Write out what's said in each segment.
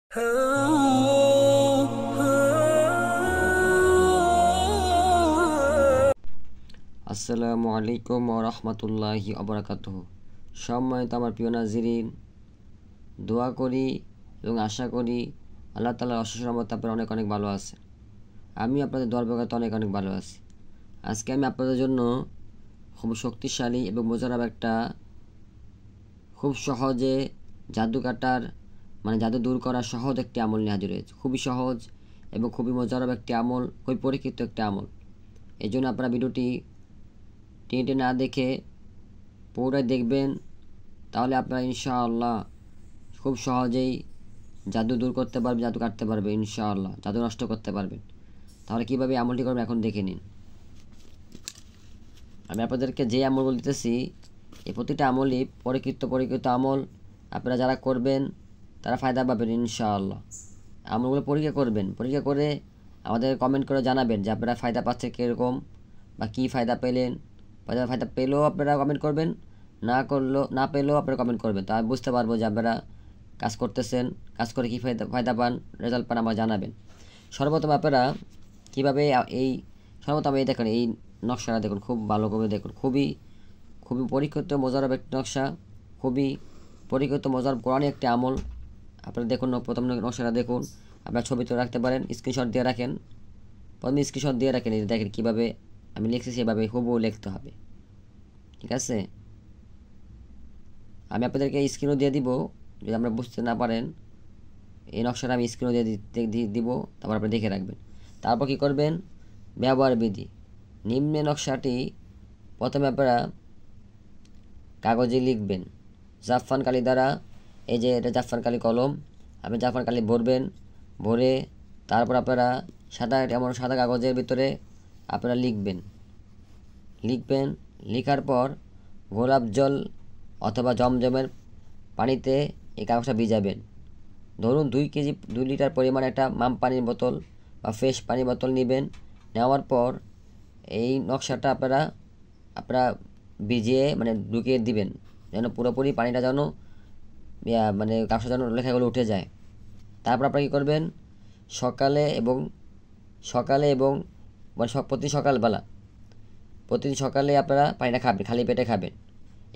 আসসালামু আলাইকুম ওয়া রাহমাতুল্লাহি ওয়া বারাকাতুহু। সম্মানিত আমার প্রিয় নাজিরিন, দোয়া করি এবং আশা করি আল্লাহ তাআলার অশেষ রহমতে আপনারা অনেক অনেক ভালো আছেন। আমি আপনাদের দোয়ার বরকতে অনেক অনেক ভালো আছি। আজকে আমি আপনাদের জন্য খুব শক্তিশালী এবং মোজারাব একটা খুব সহজে জাদু কাটার জাদু দূর করার সহজ একটি আমল নিয়ে হাজির হয়েছে। খুবই সহজ এবং খুবই মোজারাব একটি আমল, খুবই পরীক্ষিত একটি আমল। এই জন্য আপনারা ভিডিওটি টেনে না দেখে পুরোটাই দেখবেন, তাহলে আপনারা ইনশাআল্লাহ খুব সহজেই জাদু দূর করতে পারবেন, জাদু কাটতে পারবেন, ইনশাআল্লাহ জাদু নষ্ট করতে পারবেন। তাহলে কীভাবে আমলটি করবেন এখন দেখে নিন। আমি আপনাদেরকে যে আমল বলতেছি, এই প্রতিটা আমলই পরীক্ষিত আমল। আপনারা যারা করবেন তারা ফায়দা পাবেন ইনশাআল্লাহ। আমলগুলো পরীক্ষা করবেন, পরীক্ষা করে আমাদের কমেন্ট করে জানাবেন যে আপনারা ফায়দা পাচ্ছেন কীরকম বা কী ফায়দা পেলেন। ফায়দা পেলেও আপনারা কমেন্ট করবেন, না পেলেও আপনারা কমেন্ট করবেন। তা আমি বুঝতে পারবো যে আপনারা কাজ করতেছেন, কাজ করে কী ফায়দা পান, রেজাল্ট পান আমাকে জানাবেন। সর্বপ্রথম আপনারা কীভাবে সর্বপ্রথম এই দেখুন, এই নকশাটা দেখুন, খুব ভালো করে দেখুন। খুবই পরীক্ষিত মোজারব একটি নকশা, খুবই পরীক্ষিত মোজারব কোরআনী একটি আমল। আপনারা দেখুন, প্রথম নকশাটা দেখুন। আপনারা ছবি তো রাখতে পারেন, স্ক্রিনশট দিয়ে রাখেন। প্রথমে স্ক্রিনশট দিয়ে রাখেন, এই দেখেন কীভাবে আমি লিখছি সেভাবে হুবহু লিখতে হবে, ঠিক আছে? আমি আপনাদেরকে স্ক্রিনও দিয়ে দিব, যদি আপনারা বুঝতে না পারেন। এই নকশাটা আমি স্ক্রিনও দিয়ে দিব, তারপর আপনি দেখে রাখবেন। তারপর কী করবেন, ব্যবহার বিধি। নিম্নে নকশাটি প্রথমে আপনারা কাগজে লিখবেন জাফরান কালি দ্বারা। এই যে এটা জাফরান কালি কলম, আপনি জাফরান কালি ভরবেন, ভরে তারপর আপনারা সাদা কাগজের ভিতরে আপনারা লিখবেন। লিখার পর গোলাপ জল অথবা জমজমের পানিতে এই কাগজটা ভিজাবেন। ধরুন 2 লিটার পরিমাণ একটা মাম পানির বোতল বা ফ্রেশ পানির বোতল নেবেন। নেওয়ার পর এই নকশাটা আপনারা ভিজিয়ে ঢুকিয়ে দিবেন, যেন পুরোপুরি পানিটা যেন কাগজটা যেন লেখাগুলো উঠে যায়। তারপর আপনারা কী করবেন, সকালে এবং প্রতিদিন সকালে আপনারা পানিটা খাবেন, খালি পেটে খাবেন।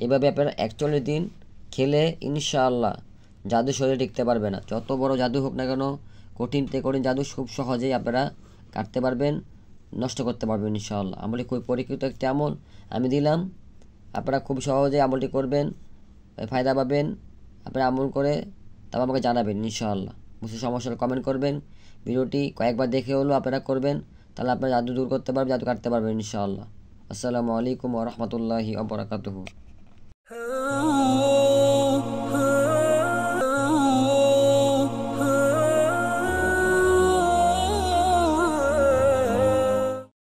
এভাবে আপনারা 41 দিন খেলে ইনশাআল্লাহ জাদু শরীরে টিকতে পারবে না। যত বড় জাদু হোক না কেন, কঠিন থেকে কঠিন জাদু খুব সহজেই আপনারা কাটতে পারবেন, নষ্ট করতে পারবেন ইনশাআল্লাহ। আমলটি খুব পরীক্ষিত একটি আমল আমি দিলাম। আপনারা খুব সহজে আমলটি করবেন, ফায়দা পাবেন। আপনারা আমল করে তারপর আমাকে জানাবেন ইনশাআল্লাহ। বুঝতে সমস্যা হলে কমেন্ট করবেন। ভিডিওটি কয়েকবার দেখে হলেও আপনারা করবেন, তাহলে আপনারা জাদু দূর করতে পারবেন, জাদু কাটতে পারবেন ইনশাআল্লাহ। আসসালামু আলাইকুম ওয়া রাহমাতুল্লাহি ওয়া বারাকাতুহু।